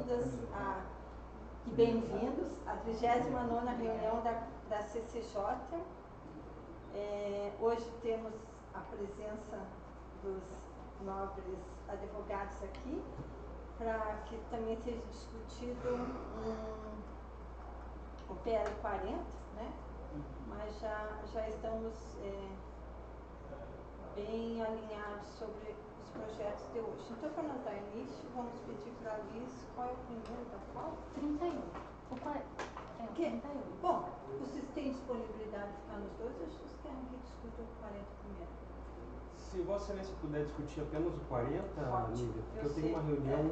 todas e bem-vindos à 39ª reunião da CCJ. Hoje temos a presença dos nobres advogados aqui, para que também seja discutido o PL 40, né? Mas já estamos bem alinhados sobre os projetos de hoje. Então, para nós dar início, vamos pedir para a Liz, qual é o primeiro da qual? 31. O 31. Bom, vocês têm disponibilidade de ficar nos dois, ou vocês querem que discuta o 40 primeiro? Se Vossa Excelência puder discutir apenas o 40, Lívia, porque eu tenho uma reunião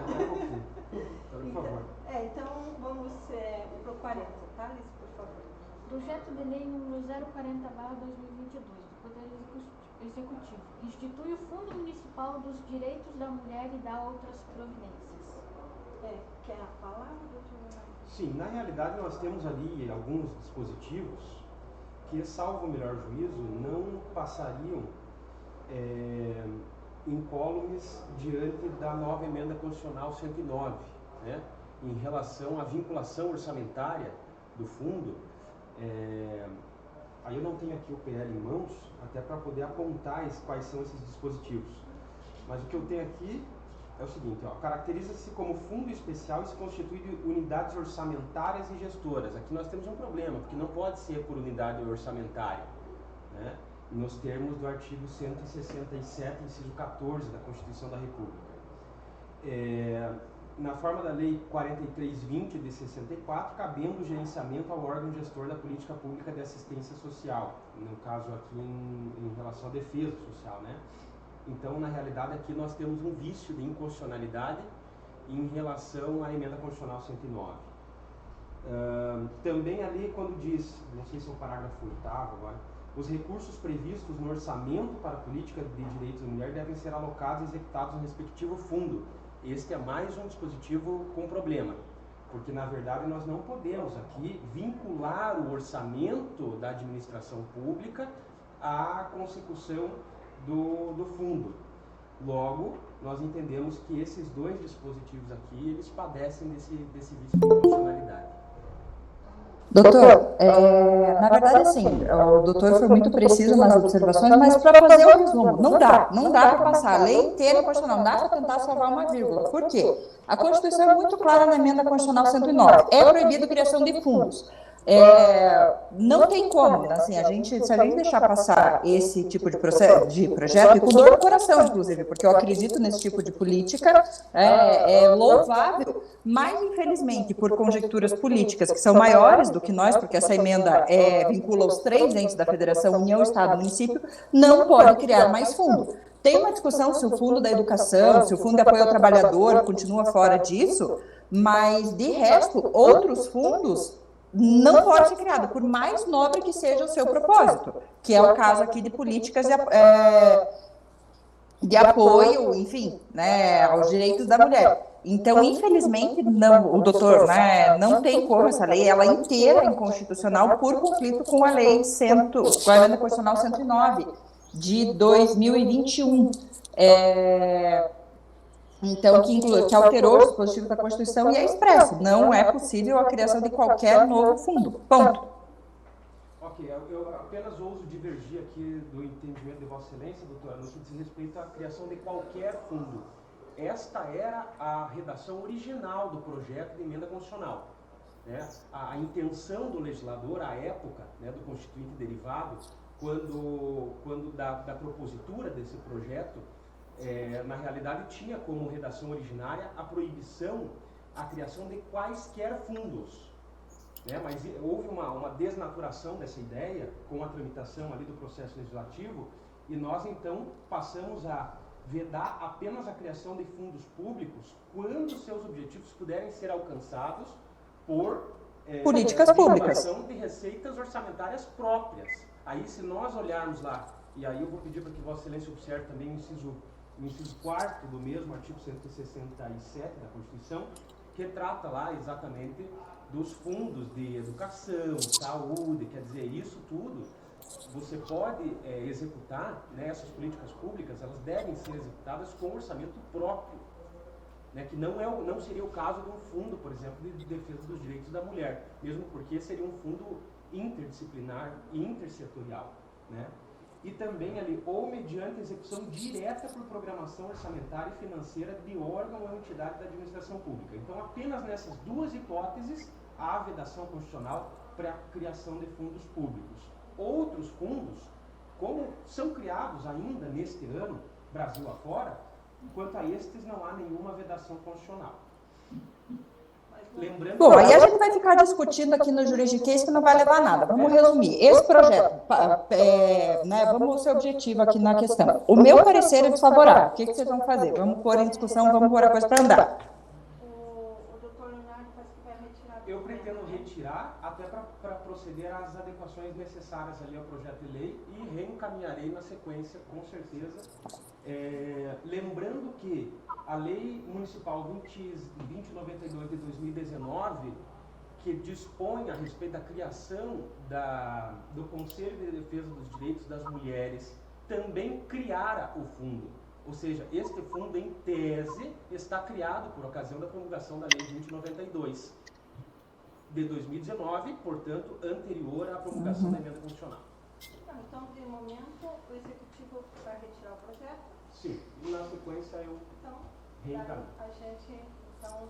daqui a pouquinho. Então, por favor. Então, vamos para o 40, tá, Liz, por favor? Projeto de Lei número 040/2022 do Poder Executivo. Institui o Fundo Municipal dos Direitos da Mulher e dá outras providências. Quer a palavra, doutor? Sim, na realidade nós temos ali alguns dispositivos que, salvo o melhor juízo, não passariam incólumes diante da nova emenda constitucional 109, né, em relação à vinculação orçamentária do fundo. Aí eu não tenho aqui o PL em mãos, até para poder apontar quais são esses dispositivos. Mas o que eu tenho aqui é o seguinte, caracteriza-se como fundo especial e se constitui de unidades orçamentárias e gestoras. Aqui nós temos um problema, porque não pode ser por unidade orçamentária, né, nos termos do artigo 167, inciso 14 da Constituição da República. Na forma da Lei 4320 de 64, cabendo o gerenciamento ao órgão gestor da política pública de assistência social, no caso aqui em relação à defesa social, né? Então, na realidade, aqui nós temos um vício de inconstitucionalidade em relação à emenda constitucional 109. Também ali, quando diz, não sei se é o parágrafo 8º agora, os recursos previstos no orçamento para a política de direitos da mulher devem ser alocados e executados no respectivo fundo. Este é mais um dispositivo com problema, porque na verdade nós não podemos aqui vincular o orçamento da administração pública à consecução do fundo. Logo, nós entendemos que esses dois dispositivos aqui, eles padecem desse vício de inconstitucionalidade. Doutor, na verdade, assim, o doutor foi muito preciso nas observações, mas para fazer o resumo, não dá para passar a lei inteira constitucional, não dá para tentar salvar uma vírgula. Por quê? A Constituição é muito clara na emenda constitucional 109, é proibida a criação de fundos. Não tem como, assim, se a gente deixar passar esse tipo de projeto, e com dor no coração, inclusive, porque eu acredito nesse tipo de política, é louvável, mas infelizmente por conjecturas políticas que são maiores do que nós, porque essa emenda vincula os 3 entes da Federação, União, Estado e Município, não pode criar mais fundo. Tem uma discussão se o fundo da educação, se o fundo de apoio ao trabalhador continua fora disso, mas de resto, outros fundos não pode ser criado, por mais nobre que seja o seu propósito, que é o caso aqui de políticas de apoio, enfim, né, aos direitos da mulher. Então, infelizmente, o doutor, né, não tem como essa lei, ela inteira é inconstitucional por conflito com a lei com a emenda constitucional 109 de 2021. Então, que alterou o dispositivo da Constituição e é expresso. Não é possível a criação de qualquer novo fundo. Ponto. Ok, eu apenas ouso divergir aqui do entendimento de Vossa Excelência, doutora, no que diz respeito à criação de qualquer fundo. Esta era a redação original do projeto de emenda constitucional, né? A intenção do legislador, à época, né, do Constituinte derivado, quando da propositura desse projeto, na realidade tinha como redação originária a proibição, a criação de quaisquer fundos, né? Mas houve uma desnaturação dessa ideia com a tramitação ali do processo legislativo e nós então passamos a vedar apenas a criação de fundos públicos quando seus objetivos puderem ser alcançados por políticas públicas de receitas orçamentárias próprias. Aí, se nós olharmos lá, e aí eu vou pedir para que Vossa Excelência observe também o inciso 4º do mesmo artigo 167 da Constituição, que trata lá exatamente dos fundos de educação, saúde, quer dizer, isso tudo você pode executar, né, essas políticas públicas, elas devem ser executadas com orçamento próprio. né, que não seria o caso de um fundo, por exemplo, de defesa dos direitos da mulher, mesmo porque seria um fundo interdisciplinar e intersetorial, né? E também ali, ou mediante execução direta por programação orçamentária e financeira de órgão ou entidade da administração pública. Então, apenas nessas duas hipóteses, há vedação constitucional para a criação de fundos públicos. Outros fundos, como são criados ainda neste ano, Brasil afora, quanto a estes não há nenhuma vedação constitucional. Lembrando. Bom, aí a gente vai ficar discutindo aqui no juridiquês que não vai levar a nada. Vamos resumir. Esse projeto, né, vamos ser objetivo aqui na questão. O meu parecer é desfavorável. O que vocês vão fazer? Vamos pôr em discussão, vamos pôr a coisa para andar. O doutor Leonardo parece que vai retirar. Eu pretendo retirar até para proceder às adequações necessárias ali ao projeto de lei e reencaminharei na sequência, com certeza. Lembrando que a Lei Municipal 2092 de 2019, que dispõe a respeito da criação do Conselho de Defesa dos Direitos das Mulheres, também criara o fundo. Ou seja, este fundo, em tese, está criado por ocasião da promulgação da Lei 2092 de 2019, portanto, anterior à promulgação da emenda constitucional. Então, de momento, o Executivo vai retirar o projeto? Sim, e na sequência eu reencaminho. A gente, então,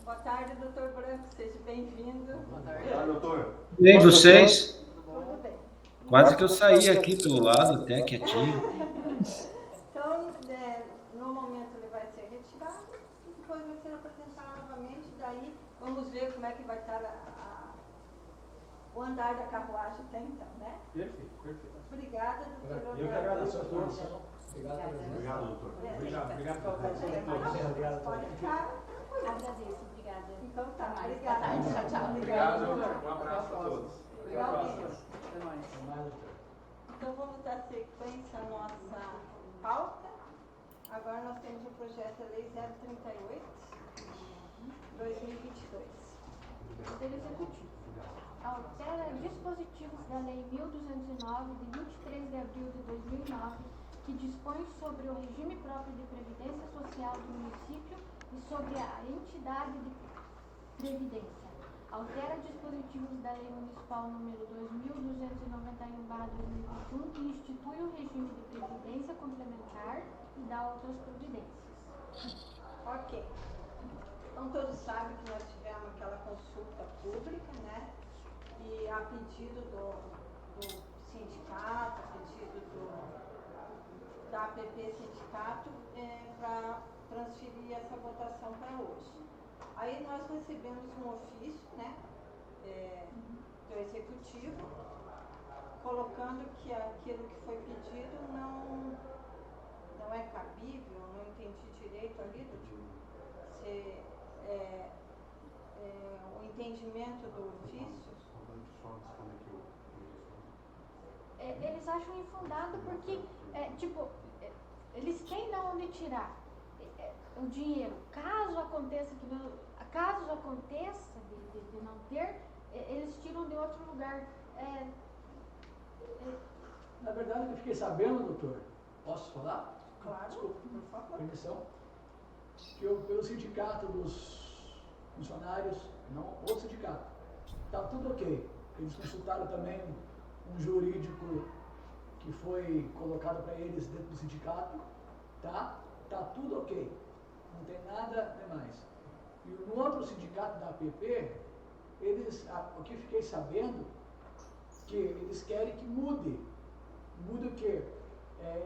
boa tarde, doutor Branco, seja bem-vindo. Boa tarde, doutor. Bem, vocês? Tudo bem. Quase que eu saí aqui pelo lado, até quietinho. Então, no momento ele vai ser retirado e depois vai ser apresentado novamente, daí vamos ver como é que vai estar o andar da carruagem até então, né? Perfeito, perfeito. Obrigada, doutor. Eu que agradeço a todos. Obrigado, doutor. Obrigado pela atenção de todos. Pode ficar. Agradeço, obrigada. Então tá, obrigada. Tchau, tchau. Obrigado, um abraço a todos. Até a próxima. Então vamos dar sequência à nossa pauta. Agora nós temos o projeto de lei 038, 2022. Poder Executivo. Altera dispositivos da Lei 1209, de 23 de abril de 2009, que dispõe sobre o regime próprio de previdência social do município e sobre a entidade de previdência. Altera dispositivos da Lei Municipal número 2291/2021, que institui o regime de previdência complementar e dá outras providências. Ok. Então todos sabem que nós tivemos aquela consulta pública, né? E a pedido do sindicato, a pedido da APP Sindicato, para transferir essa votação para hoje. Aí nós recebemos um ofício, né, do Executivo, colocando que aquilo que foi pedido não é cabível, não entendi direito ali, o entendimento do ofício. Eles acham infundado porque, eles têm de onde tirar o dinheiro. Caso aconteça de não ter, eles tiram de outro lugar. Na verdade, eu fiquei sabendo, doutor, posso falar? Claro, Desculpa, por favor. permissão, que pelo sindicato dos funcionários, não outro sindicato, está tudo ok. Eles consultaram também um jurídico que foi colocado para eles dentro do sindicato, tá tudo ok, não tem nada demais. E no outro sindicato da APP, o que fiquei sabendo, que eles querem que mude o quê?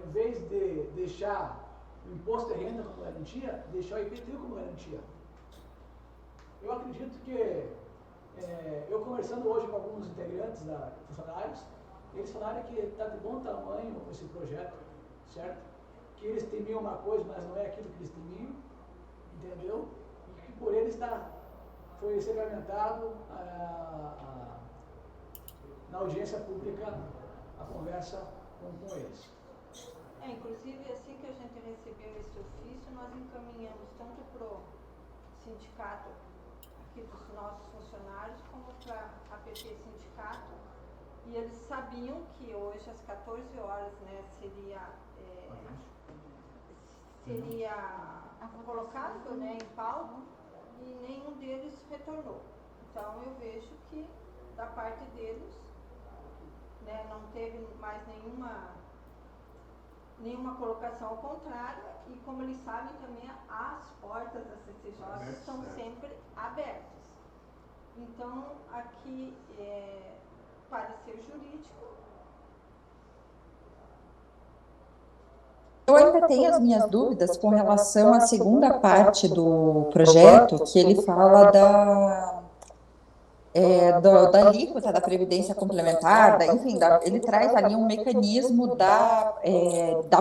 Em vez de deixar o imposto de renda como garantia, deixar o IPTU como garantia. Eu acredito que, eu conversando hoje com alguns integrantes funcionários, eles falaram que está de bom tamanho esse projeto, certo? Que eles temiam uma coisa, mas não é aquilo que eles temiam, entendeu? E que por eles foi sacramentado na audiência pública a conversa com eles. Inclusive, assim que a gente recebeu esse ofício, nós encaminhamos tanto para o sindicato aqui dos nossos funcionários, como para a APP Sindicato, e eles sabiam que hoje às 14 horas, né, seria colocado, né, em pauta, e nenhum deles retornou. Então eu vejo que da parte deles, né, não teve mais nenhuma colocação ao contrário, e como eles sabem também, as portas da CCJ são sempre abertas. Então aqui, parecer jurídico. Eu ainda tenho as minhas dúvidas com relação à segunda parte do projeto, que ele fala da alíquota da Previdência Complementar, enfim, ele traz ali um mecanismo da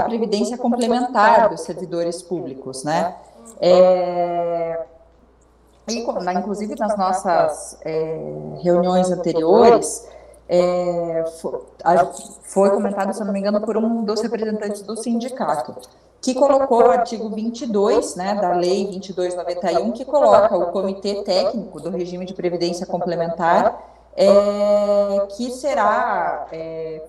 Previdência Complementar dos servidores públicos, né? Inclusive nas nossas reuniões anteriores, foi comentado, se eu não me engano, por um dos representantes do sindicato, que colocou o artigo 22, né, da Lei 2291, que coloca o Comitê Técnico do Regime de Previdência Complementar, que será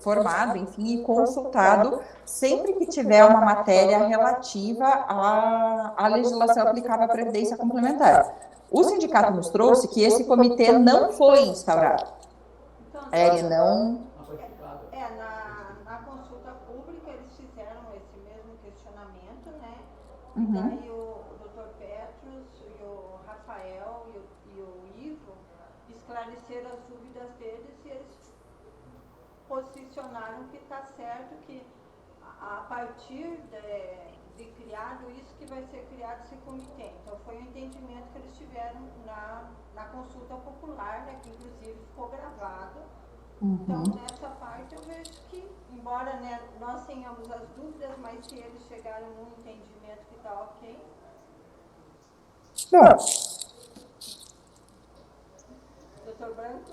formado, enfim, e consultado sempre que tiver uma matéria relativa à legislação aplicável à Previdência Complementar. O sindicato nos trouxe que esse comitê não foi instaurado. Ele não... Na consulta pública eles fizeram esse mesmo questionamento, né? E daí o Dr. Petros e o Rafael e o Ivo esclareceram as dúvidas deles e eles posicionaram que está certo, que a partir de criado isso que vai ser criado esse comitê. Então foi o entendimento que eles tiveram na consulta popular, né, que inclusive ficou gravado. Então nessa parte eu vejo que, embora, né, nós tenhamos as dúvidas, mas se eles chegaram num entendimento que está ok. Bom. Doutor Branco?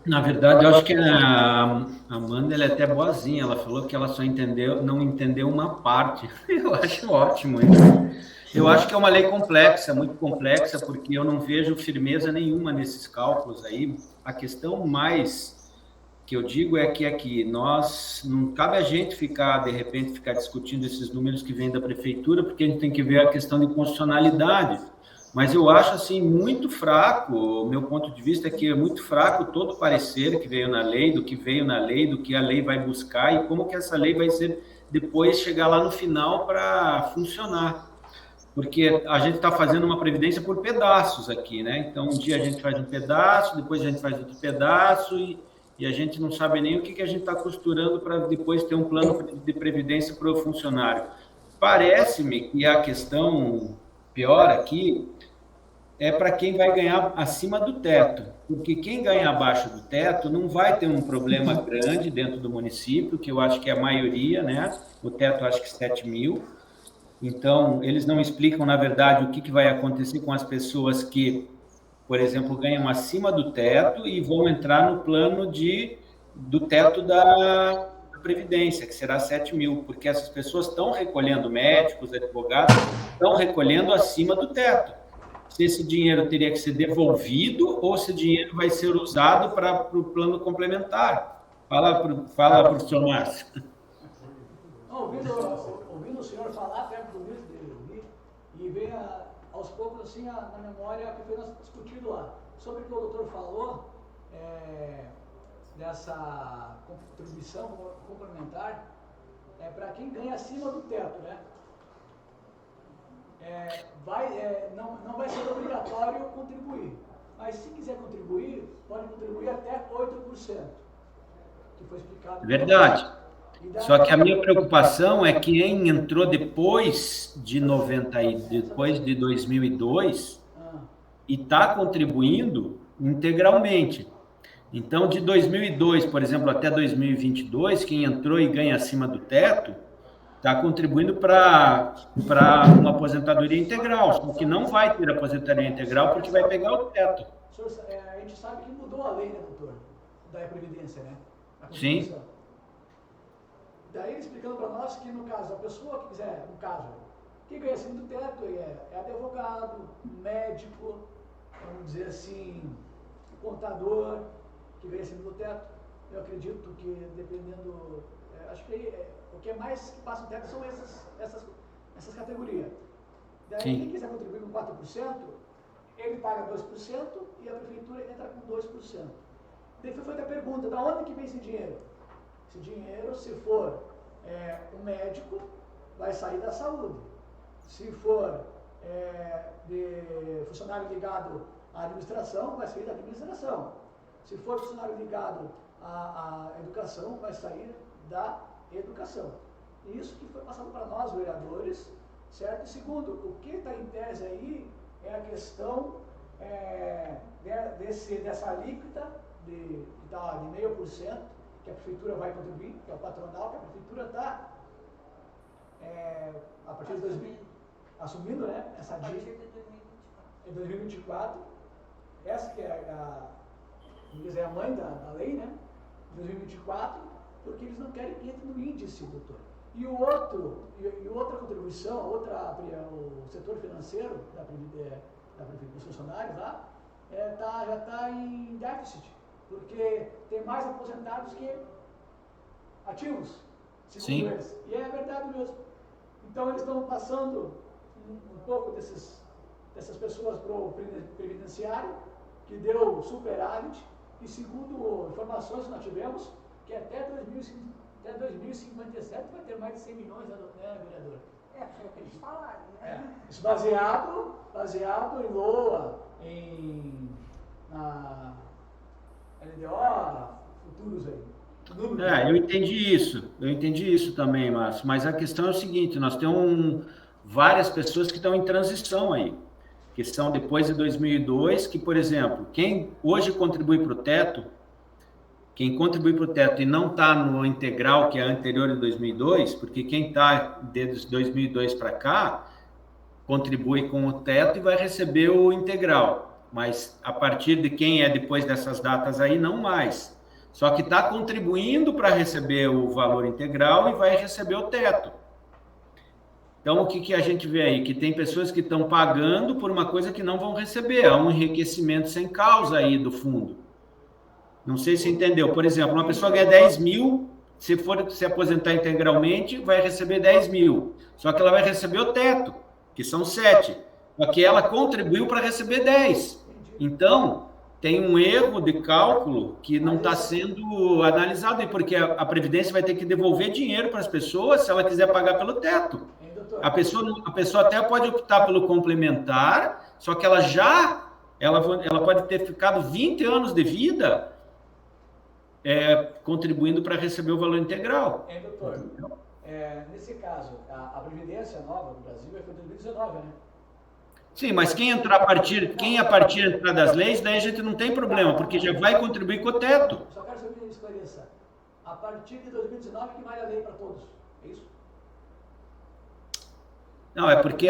Na verdade, eu acho que a Amanda ela é até boazinha. Ela falou que ela só não entendeu uma parte. Eu acho ótimo isso. Eu acho que é uma lei complexa, muito complexa, porque eu não vejo firmeza nenhuma nesses cálculos aí. A questão mais que eu digo é que aqui não cabe a gente de repente ficar discutindo esses números que vêm da prefeitura, porque a gente tem que ver a questão de constitucionalidade. Mas eu acho, assim, muito fraco, o meu ponto de vista é que é muito fraco todo o parecer que veio na lei, do que a lei vai buscar e como que essa lei vai ser depois chegar lá no final para funcionar. Porque a gente está fazendo uma previdência por pedaços aqui, né? Então, um dia a gente faz um pedaço, depois a gente faz outro pedaço e a gente não sabe nem o que a gente está costurando para depois ter um plano de previdência para o funcionário. Parece-me que a questão pior aqui é para quem vai ganhar acima do teto, porque quem ganha abaixo do teto não vai ter um problema grande dentro do município, que eu acho que é a maioria, né? O teto acho que 7 mil. Então, eles não explicam, na verdade, o que vai acontecer com as pessoas que, por exemplo, ganham acima do teto e vão entrar no plano do teto da Previdência, que será 7 mil, porque essas pessoas estão recolhendo, médicos, advogados, estão recolhendo acima do teto. Se esse dinheiro teria que ser devolvido ou se o dinheiro vai ser usado para o plano complementar. Fala professor Márcio. Ouvindo o senhor falar perto do vídeo dele, e vem aos poucos assim na memória que foi discutido lá, sobre o que o doutor falou, dessa contribuição complementar, para quem ganha acima do teto, né? Não vai ser obrigatório contribuir, mas se quiser contribuir, pode contribuir até 8%, que foi explicado. Verdade. Só que a minha preocupação é que quem entrou depois de 2002 e está contribuindo integralmente. Então, de 2002, por exemplo, até 2022, quem entrou e ganha acima do teto está contribuindo para uma aposentadoria integral, só que não vai ter aposentadoria integral porque vai pegar o teto. A gente sabe que mudou a lei, né, doutor? Da Previdência, né? Sim. Daí explicando para nós que, no caso, a pessoa que quiser, quem ganha acima do teto é advogado, médico, vamos dizer assim, contador, que ganha acima do teto. Eu acredito que, dependendo, acho que o que é mais que passa o teto são essas categorias. Daí, Sim. quem quiser contribuir com 4%, ele paga 2% e a prefeitura entra com 2%. Daí foi feita a pergunta, da onde que vem esse dinheiro? Esse dinheiro, se for um médico, vai sair da saúde. Se for de funcionário ligado à administração, vai sair da administração. Se for funcionário ligado à educação, vai sair da educação. Isso que foi passado para nós, vereadores, certo? E segundo, o que está em tese aí é a questão dessa alíquota de 0,5%, que a prefeitura vai contribuir, que é o patronal, que a prefeitura está, a partir de 2000, assumindo, né, essa dívida em 2024. Essa que é a mãe da lei, né, 2024, porque eles não querem que entre no índice, doutor. E outra contribuição, o setor financeiro dos funcionários lá, já está em déficit, porque tem mais aposentados que ativos, segundo eles. E é verdade mesmo. Então eles estão passando um pouco dessas pessoas para o previdenciário, que deu superávit, e segundo informações que nós tivemos, que até 2057 vai ter mais de 100 milhões, né, vereador? Foi o que eles falaram, né? Isso baseado em LOA, na LDO, futuros aí. Eu entendi isso também, Márcio, mas a questão é o seguinte, nós temos várias pessoas que estão em transição aí, que são depois de 2002, que, por exemplo, quem hoje contribui para o teto, quem contribui para o teto e não está no integral, que é anterior de 2002, porque quem está desde 2002 para cá, contribui com o teto e vai receber o integral, mas a partir de quem é depois dessas datas aí, não mais. Só que está contribuindo para receber o valor integral e vai receber o teto. Então, o que a gente vê aí? Que tem pessoas que estão pagando por uma coisa que não vão receber. Há um enriquecimento sem causa aí do fundo. Não sei se você entendeu. Por exemplo, uma pessoa ganha 10 mil, se for se aposentar integralmente, vai receber 10 mil. Só que ela vai receber o teto, que são 7. Só que ela contribuiu para receber 10. Então, tem um erro de cálculo que não está sendo analisado, porque a Previdência vai ter que devolver dinheiro para as pessoas se ela quiser pagar pelo teto. A pessoa até pode optar pelo complementar, só que ela pode ter ficado 20 anos de vida contribuindo para receber o valor integral. Doutor, nesse caso, a Previdência nova do Brasil foi em 2019, né? Sim, mas quem a partir entrar das leis, daí a gente não tem problema, porque já vai contribuir com o teto. Só quero saber que me esclareça. A partir de 2019 que vale a lei para todos, é isso? Não, é porque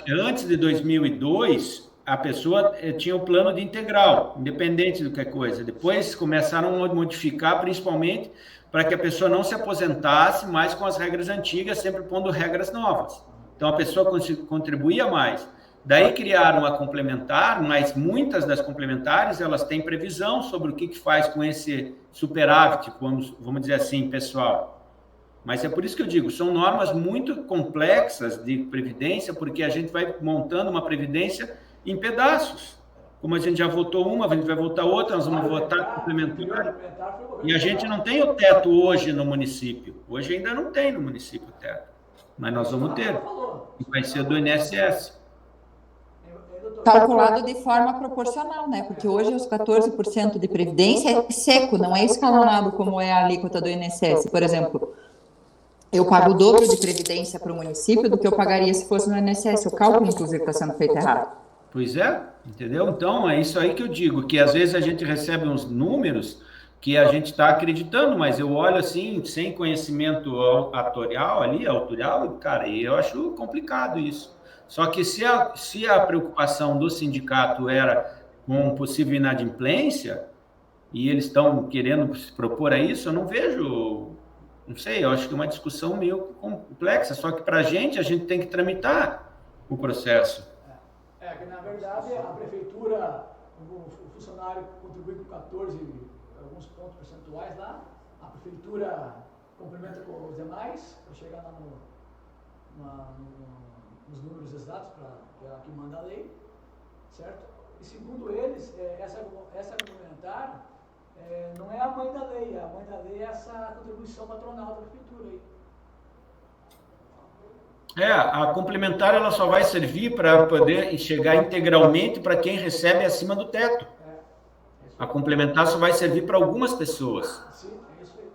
antes de 2002, a pessoa tinha o plano de integral, independente do que coisa. Depois começaram a modificar, principalmente, para que a pessoa não se aposentasse mais com as regras antigas, sempre pondo regras novas. Então, a pessoa contribuía mais. Daí criaram a complementar, mas muitas das complementares, elas têm previsão sobre o que faz com esse superávit, vamos dizer assim, pessoal. Mas é por isso que eu digo, são normas muito complexas de previdência, porque a gente vai montando uma previdência em pedaços. Como a gente já votou uma, a gente vai votar outra, nós vamos votar complementar. E a gente não tem o teto hoje no município. Hoje ainda não tem no município o teto. Mas nós vamos ter. E vai ser do INSS. Calculado de forma proporcional, né? Porque hoje os 14% de previdência é seco, não é escalonado como é a alíquota do INSS. Por exemplo, eu pago o dobro de previdência para o município do que eu pagaria se fosse no INSS. O cálculo, inclusive, está sendo feito errado. Pois é, entendeu? Então, é isso aí que eu digo, que às vezes a gente recebe uns números que a gente está acreditando, mas eu olho assim, sem conhecimento autorial, cara, e eu acho complicado isso. Só que se a preocupação do sindicato era com possível inadimplência, e eles estão querendo se propor a isso, eu não vejo, não sei, eu acho que é uma discussão meio complexa, só que para a gente tem que tramitar o processo. Que na verdade a prefeitura, o funcionário contribui com 14, alguns pontos percentuais lá, a prefeitura complementa com os demais, para chegar lá nos números exatos que manda a lei, certo? E segundo eles, essa complementar não é a mãe da lei é essa contribuição patronal da prefeitura aí. A complementar ela só vai servir para poder chegar integralmente para quem recebe acima do teto. A complementar só vai servir para algumas pessoas. Sim, é isso aí.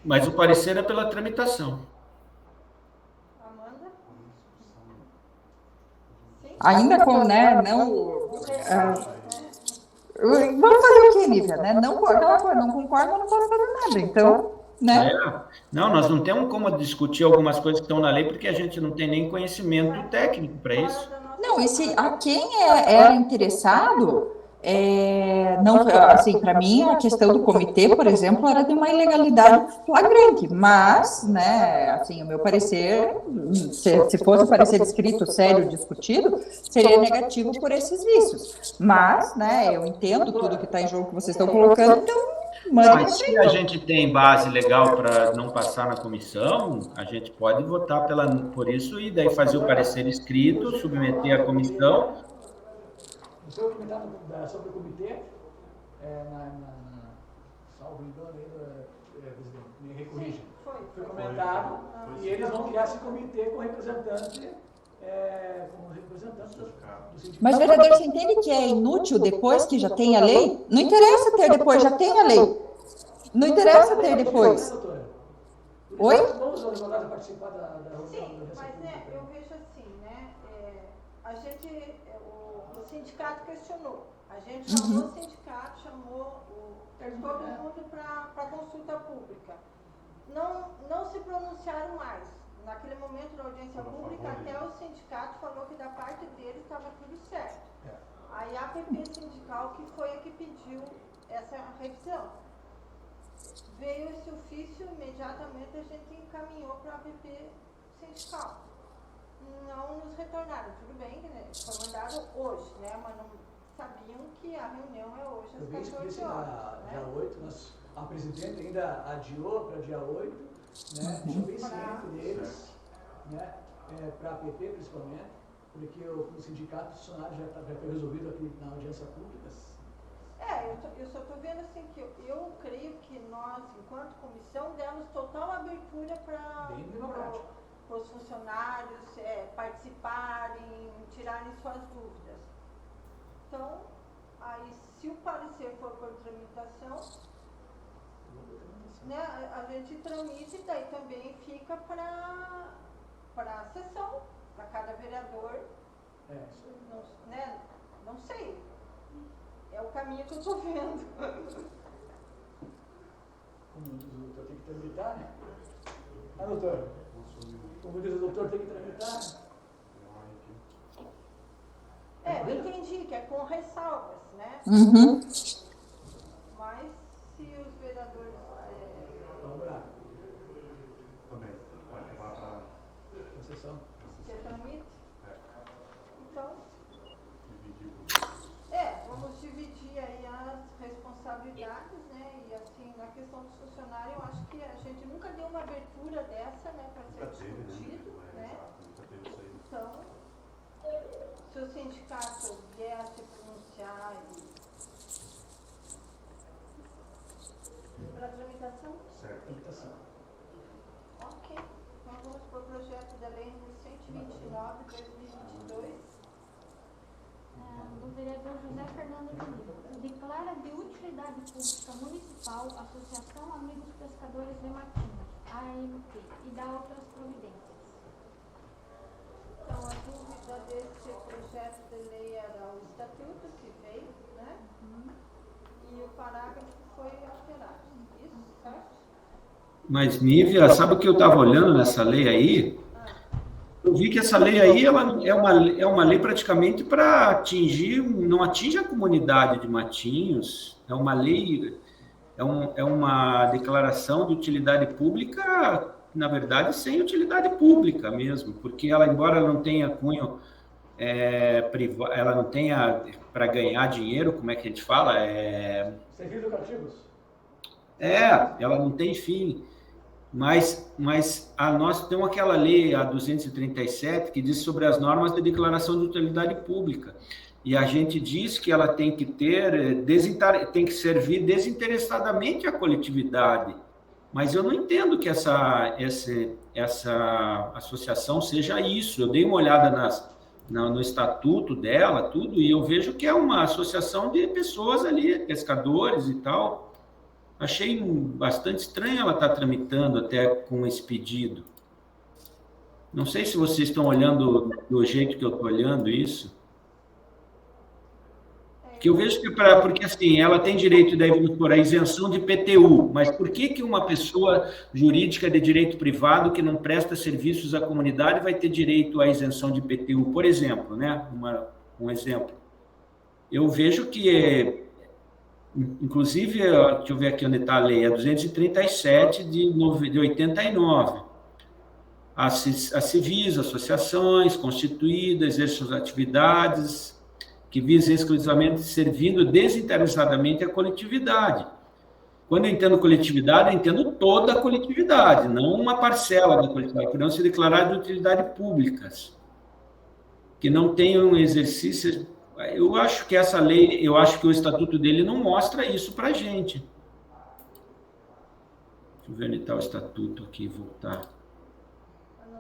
Mas o parecer é pela tramitação. Amanda? Ainda com, né, não... vamos fazer o quê, Nívia, né? Não concordo, não posso fazer nada, então, né? Não, nós não temos como discutir algumas coisas que estão na lei, porque a gente não tem nem conhecimento técnico para isso. Não, e se a quem era interessado, não, assim, para mim, a questão do comitê, por exemplo, era de uma ilegalidade flagrante, mas, né, assim, o meu parecer, se fosse um parecer escrito, sério, discutido, seria negativo por esses vícios. Mas, né, eu entendo tudo que está em jogo que vocês estão colocando, então, mas se a gente tem base legal para não passar na comissão, a gente pode votar por isso e daí fazer o parecer escrito, submeter à comissão. O seu comentário sobre o comitê, salvo engano, presidente, me recorrija. Foi comentado e eles vão criar esse comitê com representantes do sindicato. Mas, vereador, você entende que é inútil depois que já tem a lei? Não interessa ter depois, já tem a lei. Não interessa ter depois. Oi? Sim, mas eu vejo assim, né? A gente, o sindicato questionou. A gente chamou o sindicato, chamou todo mundo para consulta pública. Não se pronunciaram mais. Naquele momento da audiência pública, até o sindicato falou que da parte dele estava tudo certo. Aí a APP sindical que foi a que pediu essa revisão. Veio esse ofício, imediatamente a gente encaminhou para a APP sindical. Não nos retornaram, tudo bem, né? Foi mandado hoje, né? Mas não sabiam que a reunião é hoje às 14 horas. Dia 8, a presidente ainda adiou para dia 8, né? Deixou bem ciente deles, né? Para a APP principalmente, porque o sindicato dos funcionários já foi resolvido aqui na audiência pública. Eu só estou vendo assim que eu creio que nós, enquanto comissão, demos total abertura para os funcionários participarem, tirarem suas dúvidas. Então, aí se o parecer for por tramitação, né, a gente tramita e daí também fica para a sessão, para cada vereador. Não sei. É o caminho que eu estou vendo. Como diz o doutor, tem que tramitar, né? Doutor? Como diz o doutor, tem que tramitar? Eu entendi que é com ressalvas, né? Uhum. Mas se os vereadores... Vamos lá. Também, pode levar para a sessão. Você tramita? Então... vamos dividir aí as responsabilidades, né? E assim, na questão dos funcionários, eu acho que a gente nunca deu uma abertura dessa, né? Para ser discutido, né? Então, se o sindicato vier a se pronunciar para a tramitação? Certo. Tramitação. Ok. Então vamos para o projeto da lei número 129 de 2022. Do vereador José Fernando Diniz. Declara de utilidade pública municipal a Associação Amigos Pescadores de Matinhos, AMP, e dá outras providências. Então, a dúvida desse projeto de lei era o estatuto que veio, né? E o parágrafo foi alterado. Isso, certo? Mas, Nívia, sabe o que eu estava olhando nessa lei aí? Eu vi que essa lei aí ela é uma lei praticamente para atingir, não atinge a comunidade de Matinhos, é uma lei, é uma declaração de utilidade pública, na verdade, sem utilidade pública mesmo, porque ela, embora ela não tenha cunho privado, ela não tenha para ganhar dinheiro, como é que a gente fala? Serviços educativos? Ela não tem fim. Mas nós temos aquela lei, a 237, que diz sobre as normas de declaração de utilidade pública. E a gente diz que ela tem que tem que servir desinteressadamente à coletividade. Mas eu não entendo que essa associação seja isso. Eu dei uma olhada no estatuto dela, tudo, e eu vejo que é uma associação de pessoas ali, pescadores e tal. Achei bastante estranho ela estar tramitando até com esse pedido. Não sei se vocês estão olhando do jeito que eu estou olhando isso. Que eu vejo que porque assim, ela tem direito daí por a isenção de PTU, mas por que uma pessoa jurídica de direito privado que não presta serviços à comunidade vai ter direito à isenção de PTU, por exemplo, né? Um exemplo. Eu vejo que inclusive, deixa eu ver aqui onde está a lei, é 237 de 89. As civis, associações constituídas, exercem suas atividades que visam exclusivamente servindo desinteressadamente a coletividade. Quando eu entendo coletividade, eu entendo toda a coletividade, não uma parcela da coletividade, que não se declarar de utilidade públicas, que não tenham um exercício. Eu acho que essa lei, eu acho que o estatuto dele não mostra isso para a gente. Deixa eu ver onde está o estatuto aqui, voltar. No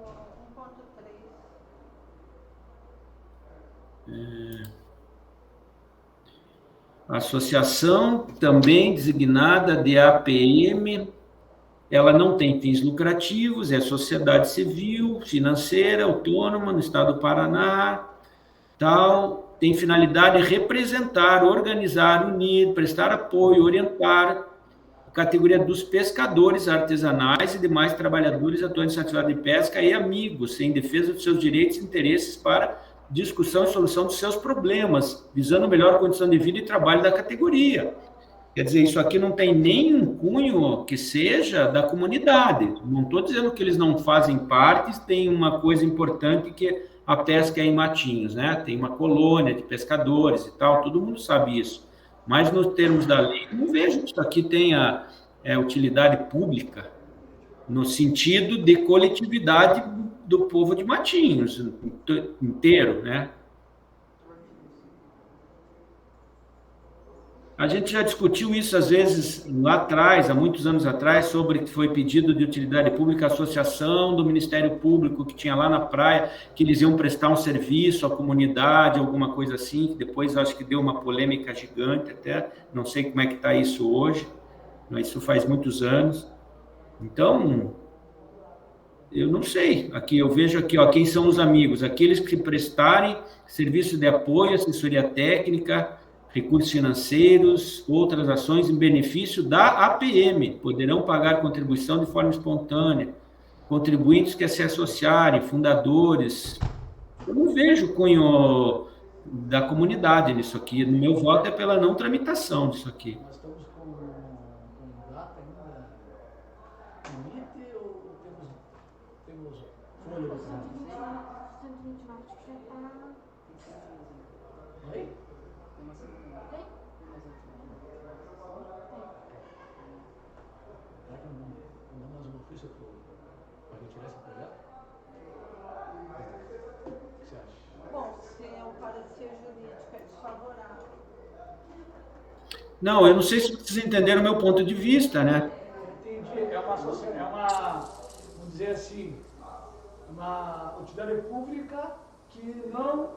1.3. Associação, também designada de APM, ela não tem fins lucrativos, é sociedade civil, financeira, autônoma, no estado do Paraná, tal. Tem finalidade de representar, organizar, unir, prestar apoio, orientar a categoria dos pescadores artesanais e demais trabalhadores atuantes na atividade de pesca e amigos, em defesa dos seus direitos e interesses para discussão e solução dos seus problemas, visando melhor condição de vida e trabalho da categoria. Quer dizer, isso aqui não tem nenhum cunho que seja da comunidade. Não estou dizendo que eles não fazem parte, tem uma coisa importante que a pesca é em matinhos, né? Tem uma colônia de pescadores e tal, todo mundo sabe isso. Mas, nos termos da lei, não vejo que isso aqui tenha utilidade pública, no sentido de coletividade do povo de Matinhos inteiro, né? A gente já discutiu isso, às vezes, lá atrás, há muitos anos atrás, sobre que foi pedido de utilidade pública a associação do Ministério Público, que tinha lá na praia, que eles iam prestar um serviço à comunidade, alguma coisa assim, que depois acho que deu uma polêmica gigante até, não sei como é que está isso hoje, mas isso faz muitos anos. Então, eu não sei, aqui eu vejo aqui, ó, quem são os amigos? Aqueles que prestarem serviço de apoio, assessoria técnica, recursos financeiros, outras ações em benefício da APM, poderão pagar contribuição de forma espontânea, contribuintes que se associarem, fundadores. Eu não vejo cunho da comunidade nisso aqui, no meu voto é pela não tramitação disso aqui. Nós estamos com data ainda limite ou temos folha? 129 que já está... Oi? Mandamos um ofício para retirar esse projeto? O que você acha? Bom, se é um parecer jurídico é desfavorável. Não, eu não sei se vocês entenderam o meu ponto de vista, né? Entendi. Vamos dizer assim, uma utilidade pública que não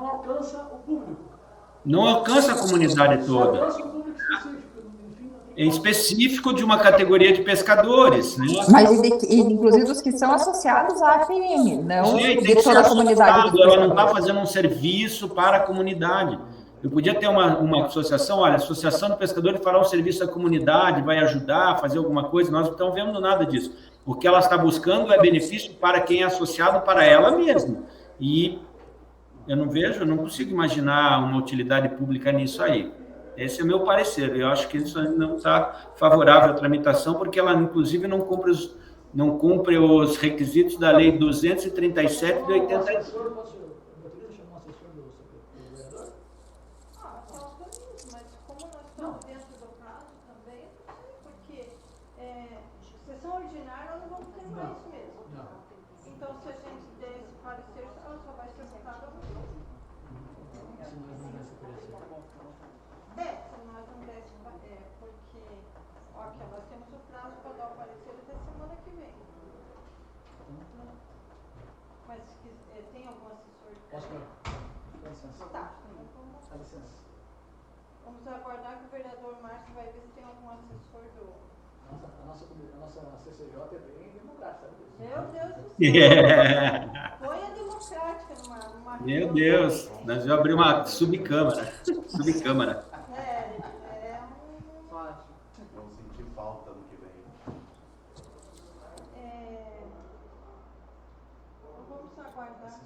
alcança o público. Não alcança a comunidade toda. Alcança o público específico. É específico de uma categoria de pescadores, né? Mas, inclusive, os que são associados à APM, não de toda a comunidade. Ela não está fazendo um serviço para a comunidade. Eu podia ter uma associação, olha, a Associação de Pescadores fará um serviço à comunidade, vai ajudar a fazer alguma coisa, nós não estamos vendo nada disso. O que ela está buscando é benefício para quem é associado, para ela mesma. E eu não consigo imaginar uma utilidade pública nisso aí. Esse é o meu parecer. Eu acho que isso não está favorável à tramitação, porque ela, inclusive, não cumpre os requisitos da Lei 237 de 80. Mas como nós estamos dentro do prazo também, não sei, porque executado ou não. Se nós não desse, porque, ok, nós temos o prazo para dar o parecer até semana que vem. Mas tem algum assessor? Posso dar? Dá licença. Tá. Dá licença. Vamos aguardar que o vereador Márcio vai ver se tem algum assessor do... A nossa CCJ é bem democrática, sabe disso? Meu Deus do céu. Põe a democrática numa Meu Deus, nós vamos abrir uma subcâmara. Subcâmara. Vamos sentir falta no que vem. Vamos aguardar.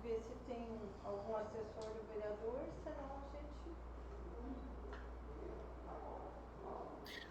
Ver se tem algum assessor do vereador, senão a gente...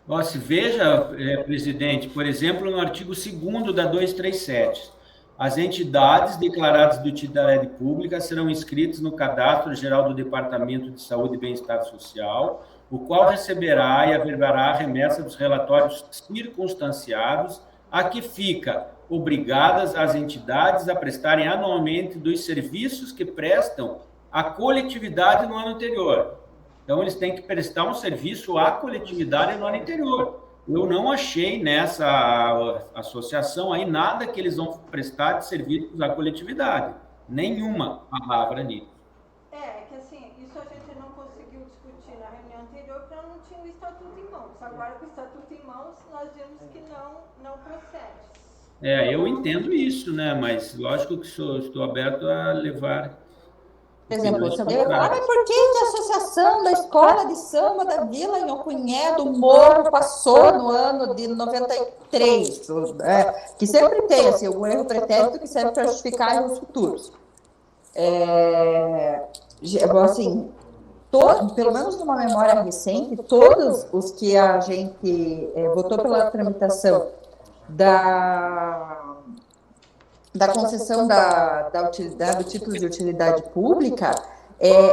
Ó, se veja, presidente, por exemplo, no artigo 2º da 237, as entidades declaradas de utilidade pública serão inscritas no Cadastro Geral do Departamento de Saúde e Bem-Estar Social, o qual receberá e averbará a remessa dos relatórios circunstanciados, a que fica obrigadas as entidades a prestarem anualmente dos serviços que prestam à coletividade no ano anterior. Então, eles têm que prestar um serviço à coletividade no ano anterior. Eu não achei nessa associação aí nada que eles vão prestar de serviços à coletividade. Nenhuma palavra nisso. Que assim, isso a gente não conseguiu discutir na reunião anterior porque não tinha o estatuto em mãos. Agora, com o estatuto em mãos, nós vimos que não procede. Eu entendo isso, né? Mas lógico que estou aberto a levar... Por exemplo, se alguém vai falar, mas por que a associação da escola de samba da Vila Inhopunhé do Morro passou no ano de 93? Que sempre tem assim, algum erro pretérito que serve para justificar erros futuros. Assim, pelo menos numa memória recente, todos os que a gente votou pela tramitação da concessão do título de utilidade pública,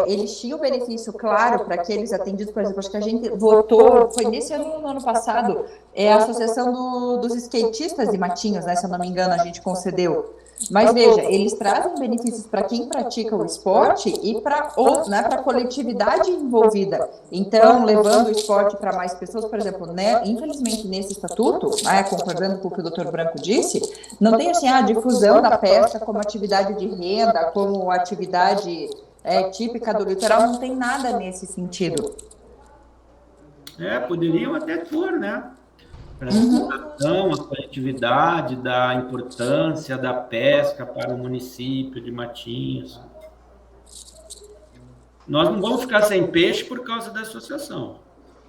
eles tinham benefício claro para aqueles atendidos, por exemplo, acho que a gente votou, foi nesse ano, no ano passado, a Associação dos Skatistas de Matinhos, né, se eu não me engano, a gente concedeu. Mas veja, eles trazem benefícios para quem pratica o esporte e para a coletividade envolvida. Então, levando o esporte para mais pessoas, por exemplo, né, infelizmente nesse estatuto, concordando com o que o Dr. Branco disse, não tem assim a difusão da pesca como atividade de renda, como atividade típica do litoral, não tem nada nesse sentido. Poderiam até pôr, né? Apresentação, a coletividade da importância da pesca para o município de Matinhos. Nós não vamos ficar sem peixe por causa da associação.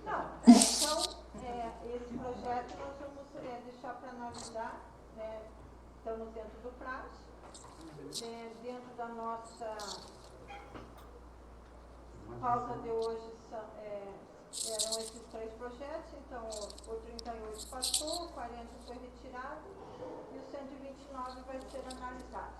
Não, então, esse projeto nós vamos deixar para analisar, né? Estamos dentro do prazo, dentro da nossa pauta de hoje eram esses 3 projetos, então o 38 passou, o 40 foi retirado e o 129 vai ser analisado.